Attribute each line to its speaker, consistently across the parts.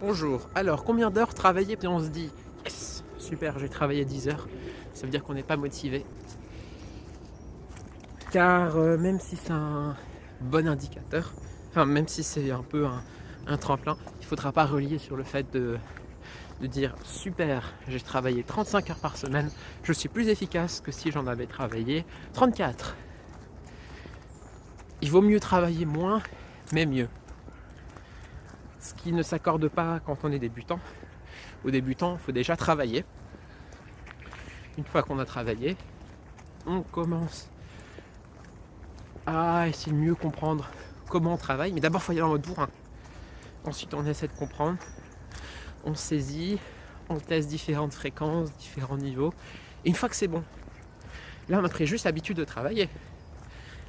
Speaker 1: Bonjour, alors combien d'heures travailler? Puis on se dit yes, super, j'ai travaillé 10 heures. Ça veut dire qu'on n'est pas motivé. Car même si c'est un bon indicateur, enfin même si c'est un peu un tremplin, il ne faudra pas relier sur le fait de dire super, j'ai travaillé 35 heures par semaine, je suis plus efficace que si j'en avais travaillé 34. Il vaut mieux travailler moins, mais mieux. Ce qui ne s'accorde pas quand on est débutant. Aux débutants, il faut déjà travailler. Une fois qu'on a travaillé, on commence à essayer de mieux comprendre comment on travaille. Mais d'abord, il faut y aller en mode bourrin. Ensuite, on essaie de comprendre. On saisit, on teste différentes fréquences, différents niveaux. Et une fois que c'est bon, là, on a pris juste l'habitude de travailler.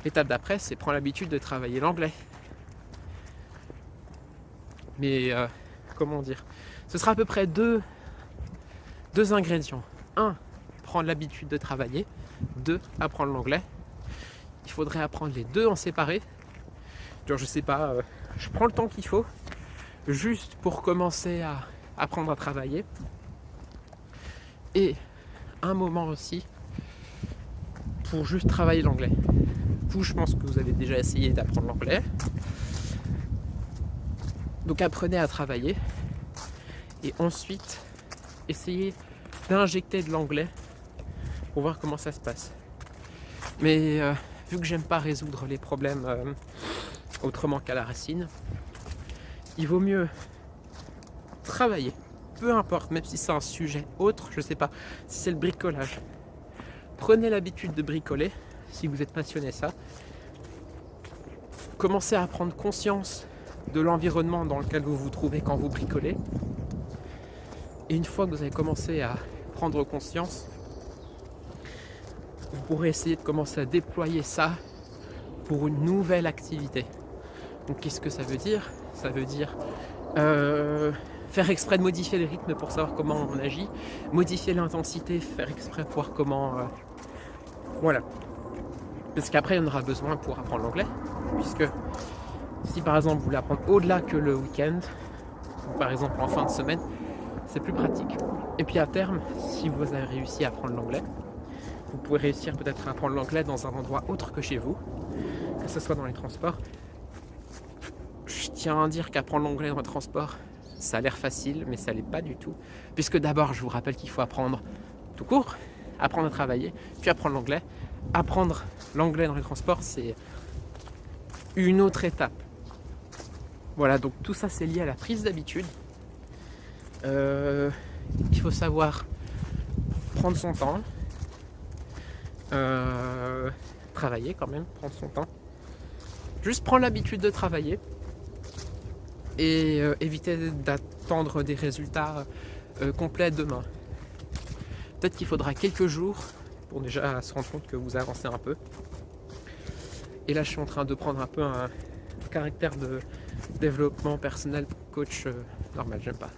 Speaker 1: L'étape d'après, c'est prendre l'habitude de travailler l'anglais. Mais comment dire, ce sera à peu près deux ingrédients. 1, prendre l'habitude de travailler. 2, apprendre l'anglais. Il faudrait apprendre les deux en séparé. Genre, je sais pas, je prends le temps qu'il faut juste pour commencer à apprendre à travailler. Et un moment aussi pour juste travailler l'anglais. Vous, je pense que vous avez déjà essayé d'apprendre l'anglais. Donc apprenez à travailler et ensuite essayez d'injecter de l'anglais pour voir comment ça se passe. Mais vu que j'aime pas résoudre les problèmes autrement qu'à la racine, il vaut mieux travailler, peu importe, même si c'est un sujet autre, je sais pas, si c'est le bricolage. Prenez l'habitude de bricoler, si vous êtes passionné ça. Commencez à prendre conscience de l'environnement dans lequel vous vous trouvez quand vous bricolez. Et une fois que vous avez commencé à prendre conscience, vous pourrez essayer de commencer à déployer ça pour une nouvelle activité. Donc qu'est-ce que ça veut dire? Ça veut dire faire exprès de modifier le rythme pour savoir comment on agit, modifier l'intensité, faire exprès pour voir comment... Voilà. Parce qu'après, on aura besoin pour apprendre l'anglais, puisque si par exemple vous voulez apprendre au-delà que le week-end, ou par exemple en fin de semaine, c'est plus pratique. Et puis à terme, si vous avez réussi à apprendre l'anglais, vous pouvez réussir peut-être à apprendre l'anglais dans un endroit autre que chez vous, que ce soit dans les transports. Je tiens à dire qu'apprendre l'anglais dans les transports, ça a l'air facile, mais ça l'est pas du tout. Puisque d'abord, je vous rappelle qu'il faut apprendre tout court, apprendre à travailler, puis apprendre l'anglais. Apprendre l'anglais dans les transports, c'est une autre étape. Voilà, donc tout ça, c'est lié à la prise d'habitude. Il faut savoir prendre son temps, travailler quand même, prendre son temps. Juste prendre l'habitude de travailler et éviter d'attendre des résultats complets demain. Peut-être qu'il faudra quelques jours pour déjà se rendre compte que vous avancez un peu. Et là, je suis en train de prendre un peu un caractère de développement personnel coach normal, j'aime pas.